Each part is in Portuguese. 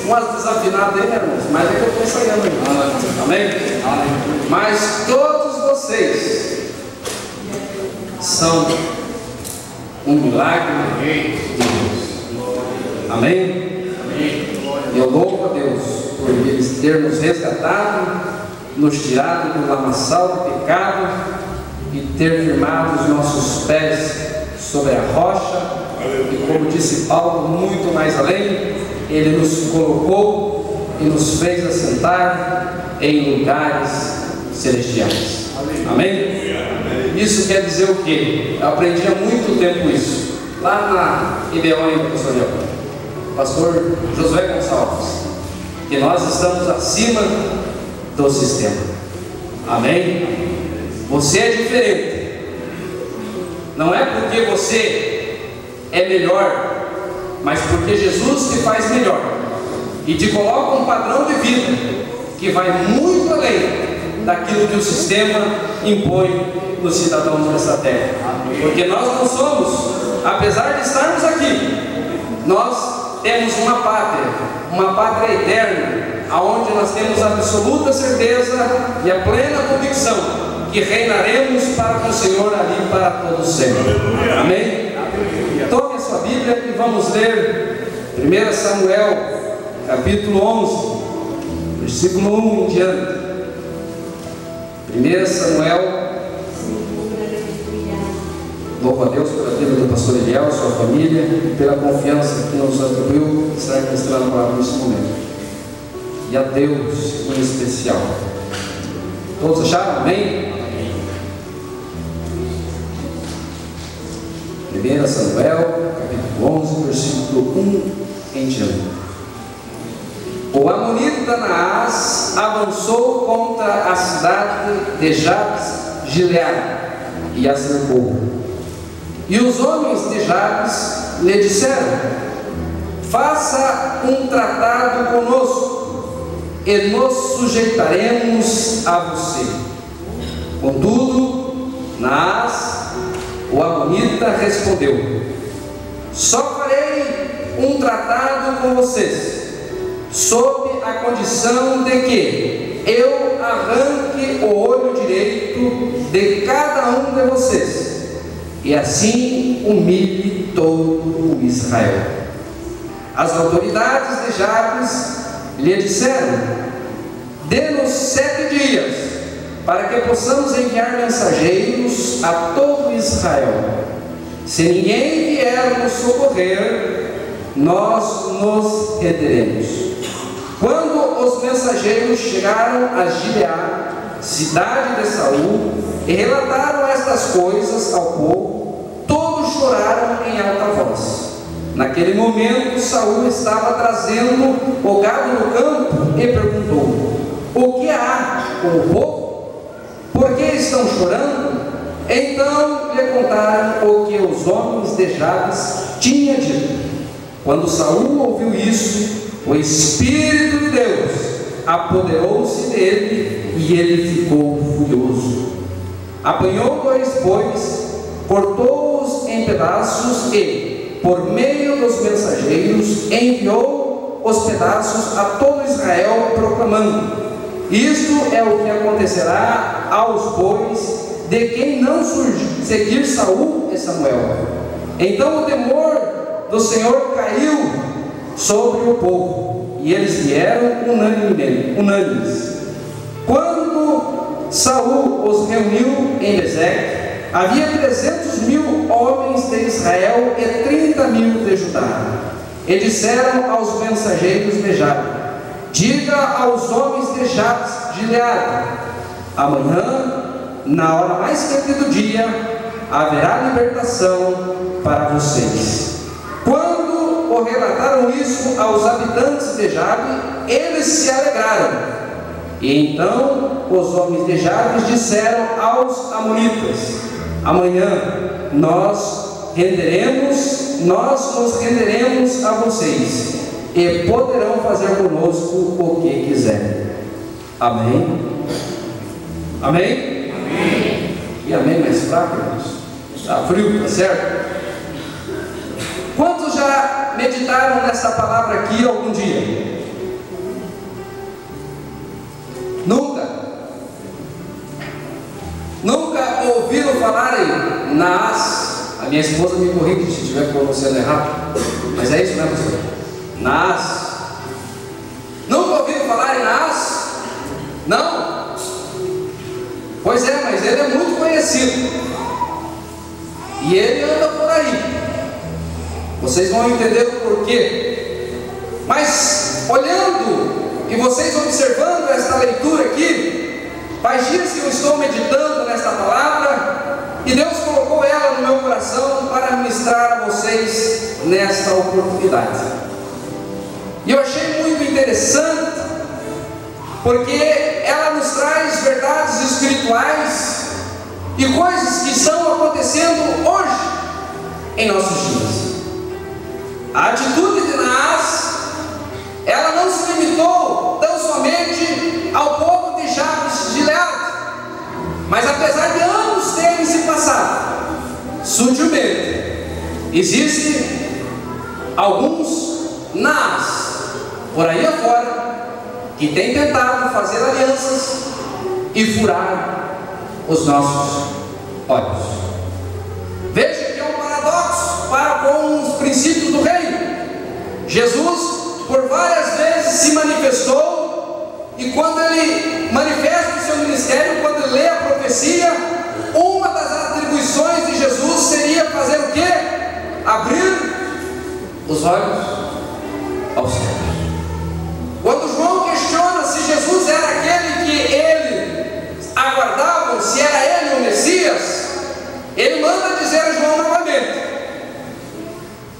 Umas desafinadas aí, irmãos, mas é que eu estou ensaiando aí. Amém? Mas todos vocês são um milagre de Deus. Amém? E eu louvo a Deus por eles ter nos resgatado, nos tirado do lamaçal do pecado e ter firmado os nossos pés sobre a rocha. E como disse Paulo, muito mais além, Ele nos colocou e nos fez assentar em lugares celestiais. Amém? Isso quer dizer o quê? Eu aprendi há muito tempo isso. Lá na IBO, pastor Josué Gonçalves, que nós estamos acima do sistema. Amém? Você é diferente. Não é porque você é melhor, mas porque Jesus te faz melhor e te coloca um padrão de vida que vai muito além daquilo que o sistema impõe nos cidadãos dessa terra. Porque nós não somos, apesar de estarmos aqui, nós temos uma pátria eterna, aonde nós temos a absoluta certeza e a plena convicção que reinaremos para com o Senhor ali para todos sempre. Amém? Tome a sua Bíblia e vamos ler 1 Samuel, capítulo 11, versículo 1 em diante. 1 Samuel. Louvo a Deus pela vida do pastor Eliel, sua família, e pela confiança que nos atribuiu estar ministrando a palavra nesse momento. E a Deus em especial. Todos acharam? Amém? 1 Samuel, capítulo 11, versículo 1 em diante. O amonita Naás avançou contra a cidade de Jabes-Gileade e a cercou. E os homens de Jabes lhe disseram: faça um tratado conosco e nos sujeitaremos a você. Contudo, Naás, o amonita, respondeu: só farei um tratado com vocês, sob a condição de que eu arranque o olho direito de cada um de vocês, e assim humilhe todo o Israel. As autoridades de Jabes lhe disseram: dê-nos 7 dias, para que possamos enviar mensageiros a todo Israel. Se ninguém vier nos socorrer, nós nos reteremos. Quando os mensageiros chegaram a Gileade, cidade de Saul, e relataram estas coisas ao povo, todos choraram em alta voz. Naquele momento, Saul estava trazendo o gado no campo e perguntou: o que há com o povo? Por que estão chorando? Então lhe contaram o que os homens de Jabes tinham dito. Quando Saul ouviu isso, o Espírito de Deus apoderou-se dele e ele ficou furioso. Apanhou 2 bois, cortou-os em pedaços e, por meio dos mensageiros, enviou os pedaços a todo Israel, proclamando: isto é o que acontecerá aos bois de quem não seguir Saul e Samuel. Então o temor do Senhor caiu sobre o povo, e eles vieram unânimes. Quando Saul os reuniu em Bezeque, havia 300.000 homens de Israel e 30.000 de Judá. E disseram aos mensageiros de Jabe: diga aos homens de Jabes Gileade: amanhã, na hora mais quente do dia, haverá libertação para vocês. Quando o relataram isso aos habitantes de Jabe, eles se alegraram. E então os homens de Jabes disseram aos amonitas: amanhã nós nos renderemos a vocês, e poderão fazer conosco o que quiserem. Amém? Amém? Amém. E amém mais fraco, irmãos? Está frio, tá certo? Quantos já meditaram nessa palavra aqui algum dia? Nunca? Nunca ouviram falarem Naás? A minha esposa me corrige se estiver pronunciando errado, mas é isso, né, pastor? Naás. Nunca ouviram falar em Naás? Não? Pois é, mas ele é muito conhecido, e ele anda por aí. Vocês vão entender o porquê. Mas olhando e vocês observando esta leitura aqui, faz dias que eu estou meditando nesta palavra, e Deus colocou ela no meu coração para ministrar a vocês nesta oportunidade. E eu achei muito interessante, porque ela nos traz verdades espirituais e coisas que estão acontecendo hoje em nossos dias. A atitude de Naás, ela não se limitou tão somente ao povo de Jabes Gileade, mas apesar de anos terem se passado, sutilmente existem alguns Naás por aí afora que têm tentado fazer alianças e furar os nossos olhos. Veja que é um paradoxo para com os princípios do reino. Jesus por várias vezes se manifestou, e quando ele manifesta o seu ministério, quando ele lê a profecia, uma das atribuições de Jesus seria fazer o quê? Abrir os olhos aos céus. Quando João questiona se Jesus era aquele que ele aguardava, se era ele o Messias, ele manda dizer a João novamente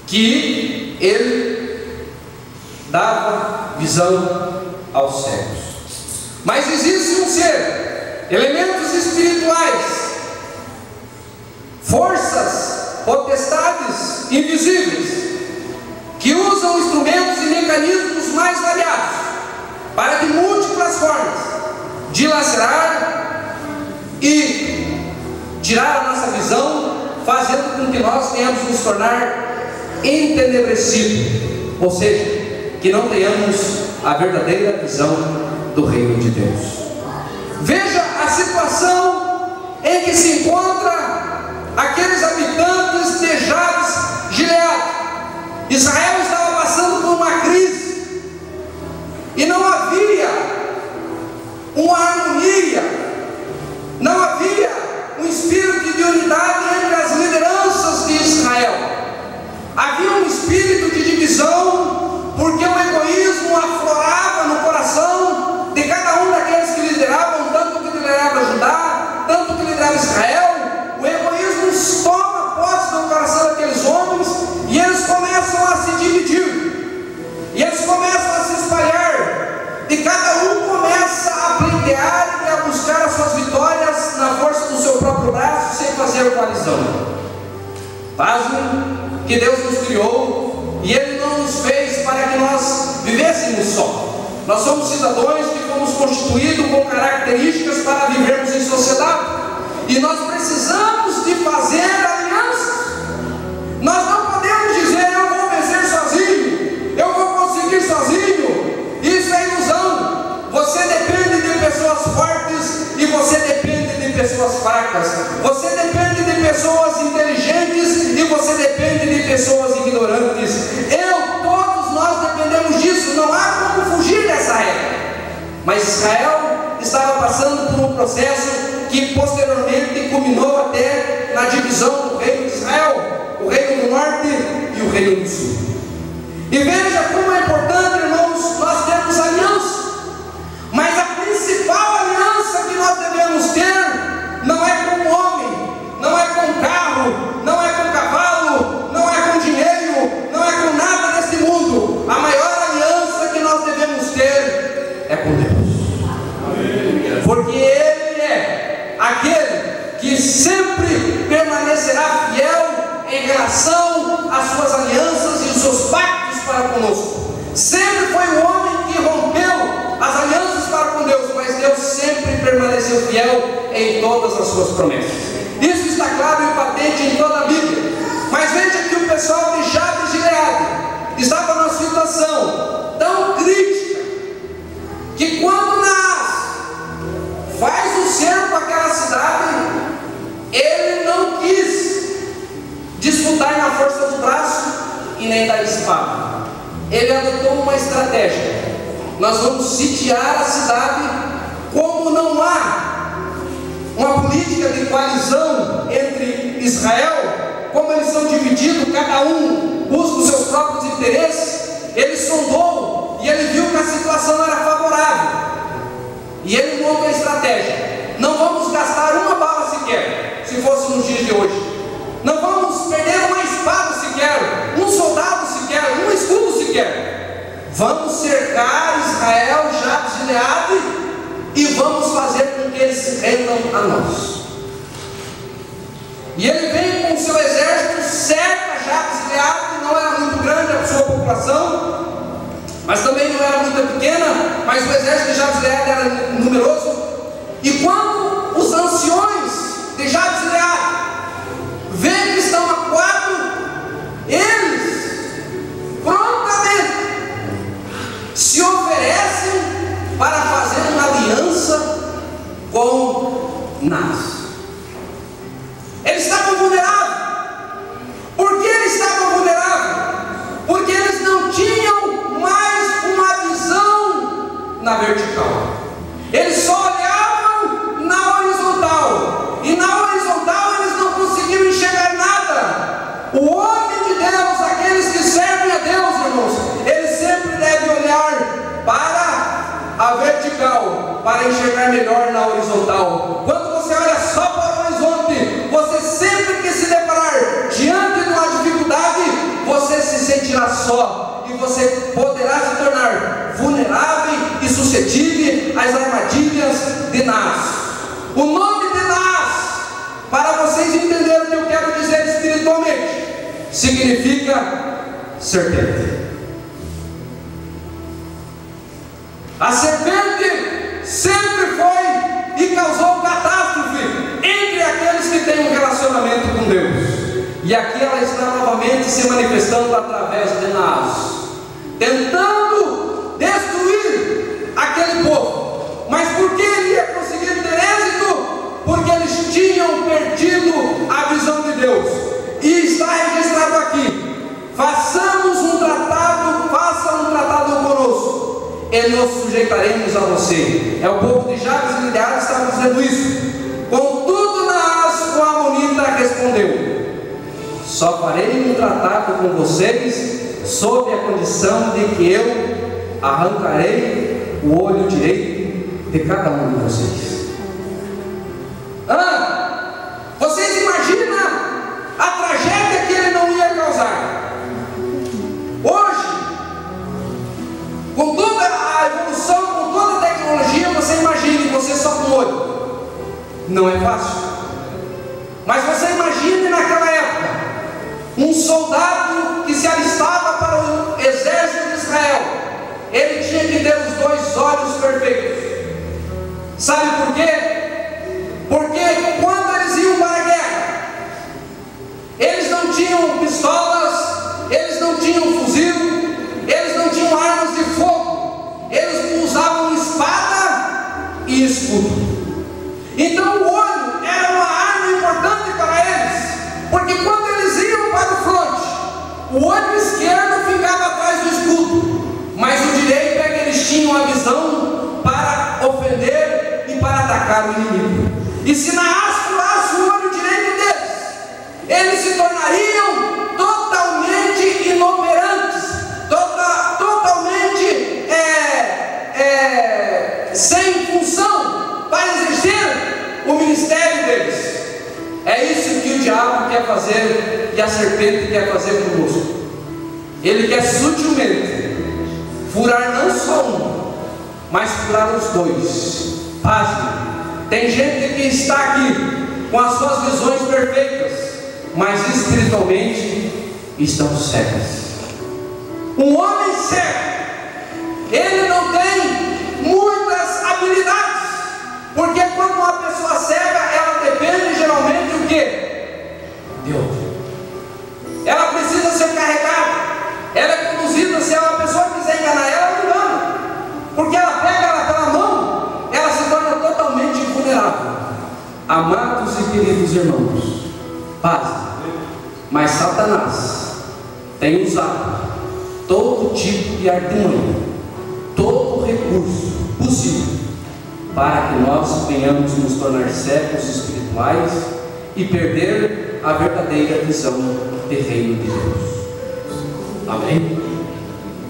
que ele dava visão aos cegos. Mas existe um ser, elementos espirituais, forças, potestades invisíveis, que usam instrumentos e mecanismos mais variados para de múltiplas formas dilacerar e tirar a nossa visão, fazendo com que nós tenhamos nos tornar entenebrecidos, ou seja, que não tenhamos a verdadeira visão do reino de Deus. Veja a situação em que se encontra aqueles habitantes de Jabes Gileade. Israel estava passando por uma crise, e não havia uma harmonia, não havia um espírito de unidade entre as lideranças de Israel. Havia um espírito de divisão, porque o egoísmo aflorava no coração de cada um daqueles que lideravam, tanto que liderava Judá, tanto que liderava Israel. O egoísmo toma posse do coração daqueles homens, e eles começam a coalizão. Pasmem que Deus nos criou e Ele não nos fez para que nós vivêssemos só. Nós somos cidadãos que fomos constituídos com características para vivermos em sociedade. E nós precisamos de fazer alianças. Nós não podemos dizer: eu vou vencer sozinho, eu vou conseguir sozinho. Isso é ilusão. Você depende de pessoas fortes e você depende de pessoas fracas. Você depende de pessoas inteligentes e você depende de pessoas ignorantes. Todos nós dependemos disso. Não há como fugir dessa regra. Mas Israel estava passando por um processo que posteriormente culminou até na divisão do reino de Israel, o reino do norte e o reino do sul. E veja como é importante, irmãos, nós termos aliança. Mas a principal aliança que nós devemos ter não é com o homem, não é com o carro, não é com o cavalo, não é com dinheiro, não é com nada neste mundo. A maior aliança que nós devemos ter é com Deus. Porque Ele é aquele que sempre permanecerá fiel em relação às suas alianças e os seus pactos para conosco. Sempre foi o homem que rompeu as alianças para com Deus, mas Deus sempre permaneceu fiel em todas as suas promessas. Isso está claro e patente em toda a Bíblia. Mas veja que o pessoal de Jabes de Gileade estava numa situação tão crítica que quando Naás faz o cerco àquela cidade, ele não quis disputar na força do braço e nem da espada. Ele adotou uma estratégia: nós vamos sitiar a cidade. Como não há uma política de coalizão entre Israel, como eles são divididos, cada um busca os seus próprios interesses, ele sondou e ele viu que a situação era favorável. E ele montou a estratégia: não vamos gastar uma bala sequer, se fosse nos dias de hoje. Não vamos perder uma espada sequer, um soldado sequer, um escudo sequer. Vamos cercar Israel, Jabes de Gileade, e vamos fazer com que eles se rendam a nós. E ele vem com o seu exército, cerca Jabes de Gileade, que não era muito grande a sua população, mas também não era muito pequena, mas o exército de Jabes de Gileade era numeroso. E quando os anciões de Jabes de Gileade veem que estão acuados, eles prontamente se oferecem para fazer uma aliança com Naás. Eles estavam vulneráveis. Por que eles estavam vulneráveis? Porque eles não tinham mais uma visão na vertical. Eles só olhavam na horizontal. E na horizontal eles não conseguiam enxergar nada. O homem de Deus, aqueles que servem a Deus, irmãos, eles sempre devem olhar para a vertical, para enxergar melhor na horizontal. Quando você olha só para o horizonte, você sempre que se deparar diante de uma dificuldade, você se sentirá só, e você poderá se tornar vulnerável e suscetível às armadilhas de Naás. O nome de Naás, para vocês entenderem o que eu quero dizer espiritualmente, significa serpente. A serpente sempre foi e causou catástrofe entre aqueles que têm um relacionamento com Deus. E aqui ela está novamente se manifestando através de Naás, tentando destruir aquele povo. Mas por que ele ia conseguir ter êxito? Porque eles tinham perdido a visão de Deus. E está registrado aqui: façamos um tratado, faça um tratado conosco, e nos sujeitaremos a você. É o povo de Jabes de Gileade que estava dizendo isso. Contudo, Naás, o amonita, respondeu: só farei um tratado com vocês sob a condição de que eu arrancarei o olho direito de cada um de vocês. Vocês imaginam a tragédia que ele não ia causar? Hoje, com toda a evolução, com toda a tecnologia, você imagine você só com o olho. Não é fácil. Mas você imagina Um soldado que se alistava para o exército de Israel, ele tinha que ter os 2 olhos perfeitos. Sabe por quê? Porque quando eles iam para a guerra, eles não tinham pistolas, eles não tinham fuzil, eles não tinham armas de fogo, eles usavam espada e escudo. Então o olho era uma arma importante para eles, porque quando eles iam para o fronte, o olho esquerdo ficava atrás do escudo, mas o direito é que eles tinham a visão para ofender e para atacar o inimigo. E se nasce o olho direito deles, eles se tornariam totalmente inoperantes, totalmente sem função para exercer o ministério deles. É isso que o diabo quer fazer e a serpente quer fazer conosco. Ele quer sutilmente furar não só um, mas furar os 2. Pasme. Tem gente que está aqui com as suas visões perfeitas, mas espiritualmente estão cegas. Um homem cego, ele não tem muitas habilidades, porque quando uma pessoa cega, ela depende geralmente do quê? Deus. Ela precisa ser carregada, ela é conduzida. Se a pessoa quiser enganar ela, não engana, porque ela pega ela pela mão, ela se torna totalmente vulnerável. Amados e queridos irmãos, paz. Mas Satanás tem usado todo tipo de artimanha, todo recurso possível para que nós venhamos nos tornar cegos espirituais e perder a verdadeira visão do reino de Deus. Amém?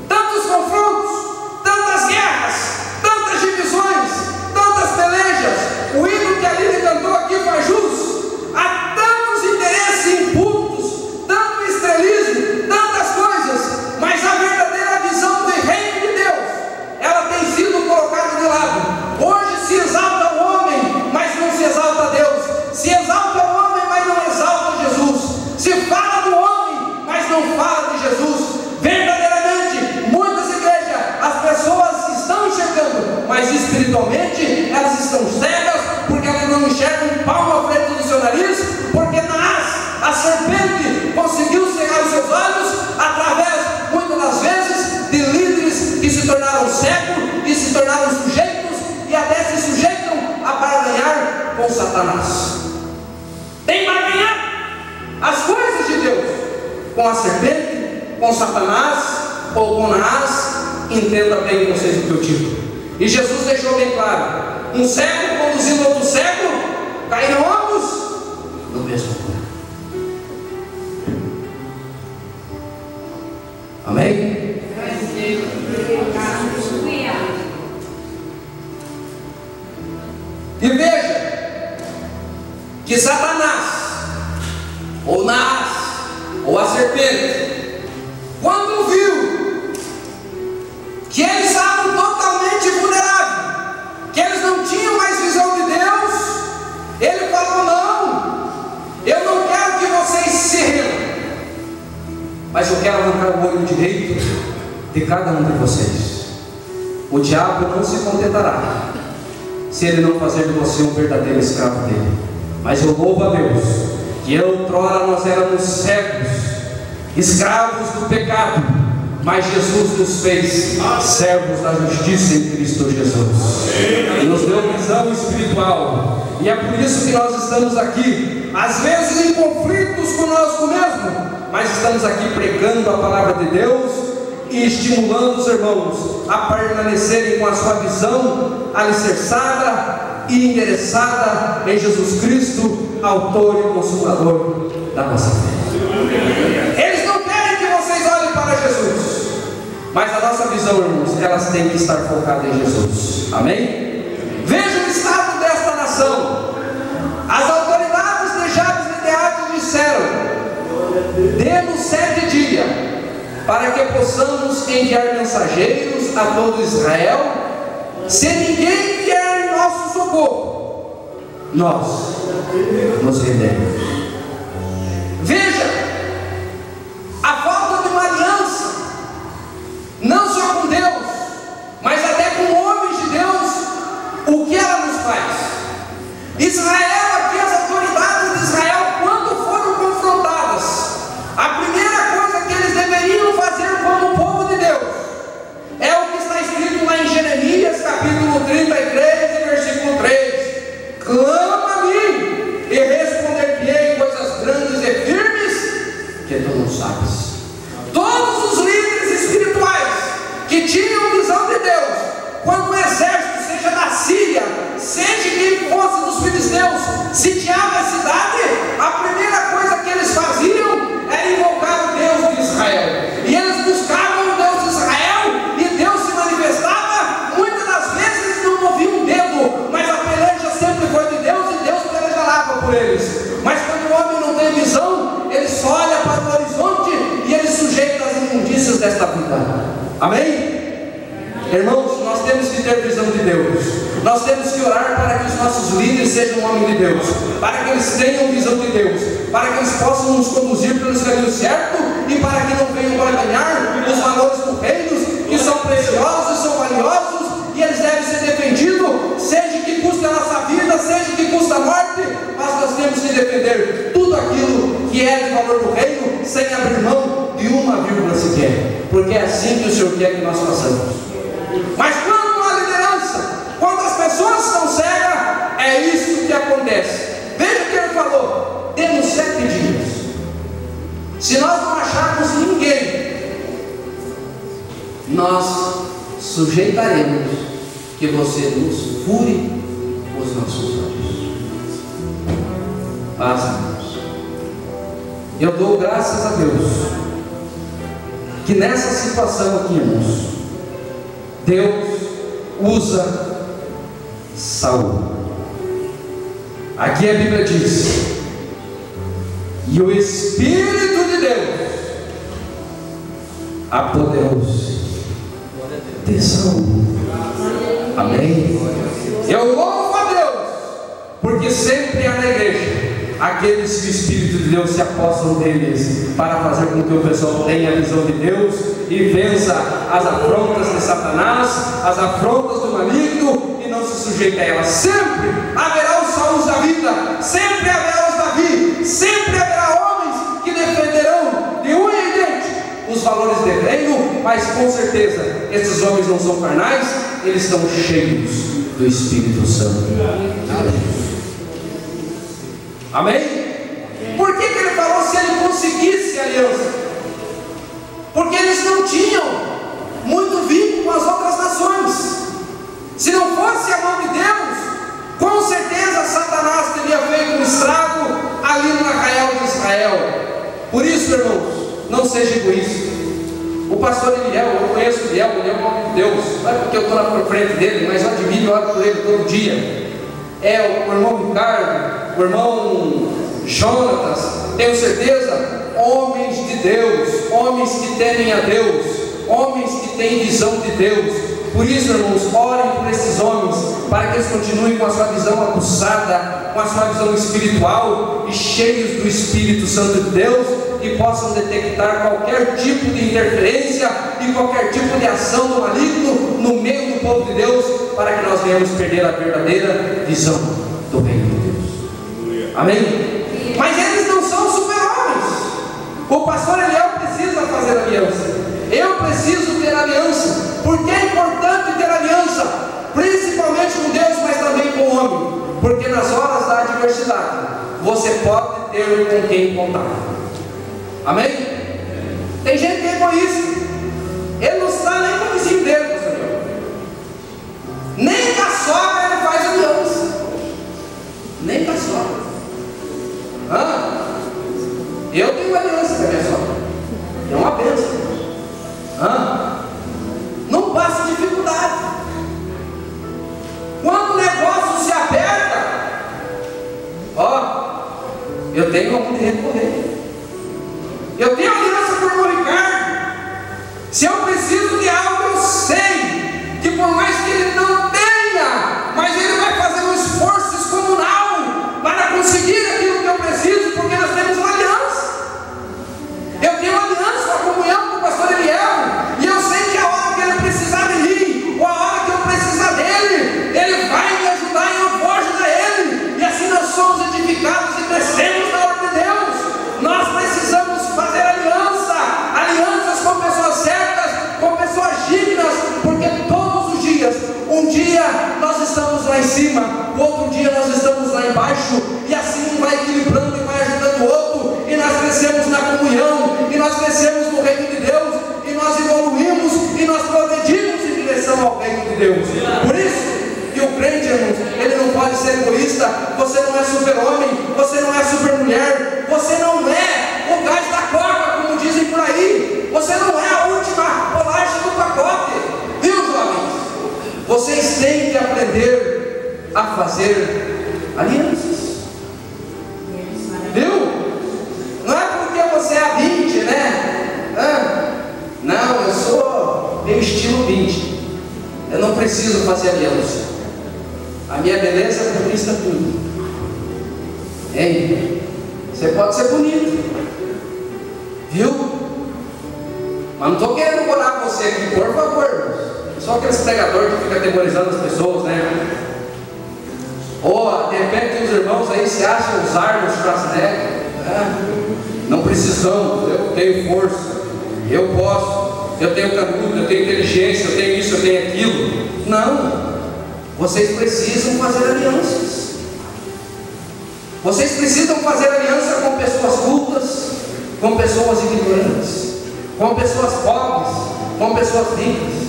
Tantos confrontos, tantas guerras, tantas divisões, tantas pelejas. O hino que a Lídia cantou aqui foi justo. Há tantos interesses impuros, tanto estrelismo, tantas coisas, mas a verdadeira visão do reino de Deus, ela tem sido colocada de lado. Hoje se exalta o homem, mas não se exalta Deus. Se exalta o homem, mas não exalta Jesus. Se fala do homem, mas não fala de Jesus. Verdadeiramente, muitas igrejas, as pessoas estão enxergando, mas espiritualmente elas estão cegas, porque elas não enxergam um palmo à frente do seu nariz, porque a serpente conseguiu cegar os seus olhos através, muitas das vezes, de líderes que se tornaram cegos e se tornaram sujeitos e até se sujeitam a barganhar com Satanás. Tem barganhar as coisas de Deus com a serpente, com Satanás ou com Naás. Entenda bem vocês o que eu digo. E Jesus deixou bem claro: um cego conduzindo outro cego, caíram ambos no mesmo lugar. Amém? E veja que Satanás, ou Naás, ou a serpente, quando viu que eles estavam totalmente vulneráveis, que eles não tinham mais visão de Deus, ele falou: não, eu não quero que vocês se rendam, mas eu quero arrancar o olho direito de cada um de vocês. O diabo não se contentará se ele não fazer de você um verdadeiro escravo dele. Mas eu louvo a Deus que outrora nós éramos cegos, escravos do pecado, mas Jesus nos fez servos da justiça em Cristo Jesus, e nos deu visão espiritual. E é por isso que nós estamos aqui, às vezes em conflitos conosco mesmo, mas estamos aqui pregando a palavra de Deus e estimulando os irmãos a permanecerem com a sua visão alicerçada e endereçada em Jesus Cristo, autor e consumador da nossa fé. Eles não querem que vocês olhem para Jesus, mas a nossa visão, irmãos, elas têm que estar focada em Jesus. Amém? Veja o estado desta nação. As autoridades de Jabes e Gileade disseram: dê-nos 7 dias para que possamos enviar mensageiros a todo Israel. Se ninguém vier em nosso socorro, nós nos rendemos. Veja tinham visão de Deus, quando o exército, seja da Síria, seja quem fosse dos filisteus, sitiava a cidade, a primeira coisa que eles faziam era invocar o Deus de Israel. E eles buscavam o Deus de Israel, e Deus se manifestava. Muitas das vezes não movia um dedo, mas a peleja sempre foi de Deus, e Deus pelejalava por eles. Mas quando o homem não tem visão, ele só olha para o horizonte e ele sujeita as imundícias desta vida. Amém? Irmãos, nós temos que ter visão de Deus. Nós temos que orar para que os nossos líderes sejam homens de Deus, para que eles tenham visão de Deus, para que eles possam nos conduzir pelos caminhos certos, e para que não venham para ganhar os valores do reino, que são preciosos, são valiosos, e eles devem ser defendidos, seja que custe a nossa vida, seja que custe a morte, mas nós temos que defender tudo aquilo que é de valor do reino, sem abrir mão de uma vírgula sequer, porque é assim que o Senhor quer que nós façamos. Mas quando não há liderança, quando as pessoas estão cegas, é isso que acontece. Veja o que ele falou: temos 7 dias. Se nós não acharmos ninguém, nós sujeitaremos que você nos fure os nossos olhos. Paz, irmãos. Eu dou graças a Deus que nessa situação aqui, irmãos, Deus usa Saul. Aqui a Bíblia diz: e o Espírito de Deus apoderou-se de Saul. Amém? Eu louvo a Deus, porque sempre há na igreja aqueles que o Espírito de Deus se apossam deles, para fazer com que o pessoal tenha a visão de Deus e vença as afrontas de Satanás, as afrontas do maligno, e não se sujeite a elas. Sempre haverá os Sauls da vida, sempre haverá os Davi, sempre haverá homens que defenderão de unha e dente os valores do reino, mas com certeza esses homens não são carnais, eles estão cheios do Espírito Santo. Amém? Por que ele falou se ele conseguisse aliança? Porque eles não tinham muito vínculo com as outras nações. Se não fosse a mão de Deus, com certeza Satanás teria feito um estrago ali no arraial de Israel. Por isso, irmãos, não seja egoísta. O pastor Eliel, eu conheço o Eliel, ele é um homem de Deus. Não é porque eu estou lá por frente dele, mas eu admiro e oro por ele todo dia. É o irmão Ricardo, o irmão Jonatas, tenho certeza, homens de Deus, homens que temem a Deus, homens que têm visão de Deus. Por isso, irmãos, orem por esses homens, para que eles continuem com a sua visão aguçada, com a sua visão espiritual e cheios do Espírito Santo de Deus, e possam detectar qualquer tipo de interferência e qualquer tipo de ação do maligno no meio do povo de Deus, para que nós venhamos perder a verdadeira visão do reino de Deus. Amém? Mas eles não são super-homens. O pastor Eliel precisa fazer aliança. Eu preciso ter aliança. Por que é importante ter aliança? Principalmente com Deus, mas também com o homem. Porque nas horas da adversidade, você pode ter com quem contar. Amém? Tem gente que é egoísta. Ele não está nem com o vizinho dele, pastor. Nem com a sogra ele faz aliança. Nem com a sogra. Eu tenho aliança com a minha sogra. É uma bênção. Não passa dificuldade. Quando o negócio se aperta, eu tenho onde recorrer. Eu tenho aliança com o irmão Ricardo. Se eu preciso de algo, eu de Deus. Por isso que o crente, irmãos, ele não pode ser egoísta. Você não é super-homem, você não é super-mulher, você não é o gás da coca, como dizem por aí. Você não é a última bolacha do pacote, viu, jovens? Vocês têm que aprender a fazer alianças, viu? Não é porque você é 20, né? Não, eu sou meio estilo 20. Eu não preciso fazer aliança. A minha beleza conquista tudo. Hein? Você pode ser bonito, viu? Mas não estou querendo morar com você aqui, por favor. Só aqueles pregadores que ficam atemorizando as pessoas, né? Ou de repente os irmãos aí se acham os Arnold Schwarzenegger. Não precisamos, eu tenho força, eu posso, eu tenho canudo, eu tenho inteligência, eu tenho isso, eu tenho aquilo. Não, vocês precisam fazer alianças. Vocês precisam fazer aliança com pessoas cultas, com pessoas ignorantes, com pessoas pobres, com pessoas ricas,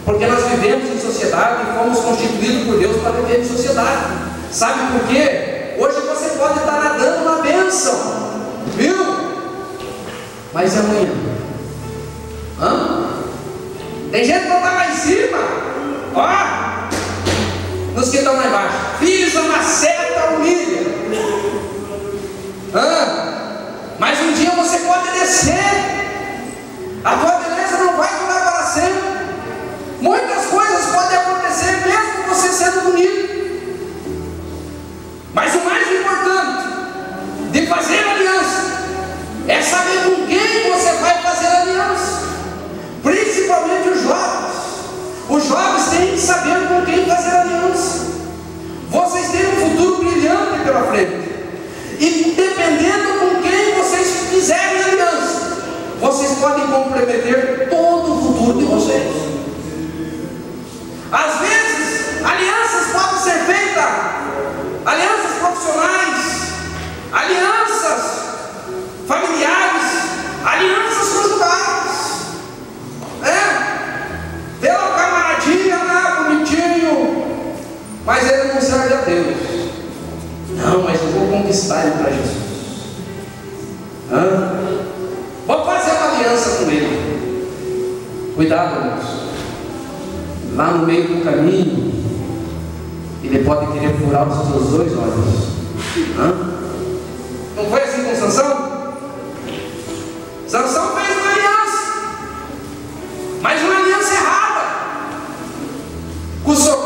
porque nós vivemos em sociedade e fomos constituídos por Deus para viver em sociedade. Sabe por quê? Hoje você pode estar nadando na bênção, viu? Mas amanhã? Tem gente que não está lá em cima, ó, nos que estão lá embaixo. Fiz uma seta, humilha. Mas um dia você pode descer. A tua beleza não vai durar para sempre. Muitas coisas podem acontecer mesmo você sendo bonito. Mas o mais importante de fazer aliança é saber com quem você vai fazer aliança. Principalmente os jovens. Os jovens têm que saber com quem fazer aliança. Vocês têm um futuro brilhante pela frente. E dependendo com quem vocês fizerem aliança, vocês podem comprometer todo o futuro de vocês. Às vezes, alianças podem ser feitas, alianças profissionais, alianças familiares, alianças conjugais. Vê lá o camaradinha lá, bonitinho, mas ele não serve a Deus. Não, mas eu vou conquistar ele para Jesus. Vou fazer uma aliança com ele. Cuidado, irmãos. Lá no meio do caminho, ele pode querer furar os seus dois olhos. Não foi assim com Sansão? Sansão fez uma aliança, mas uma aliança errada. Com o sogro,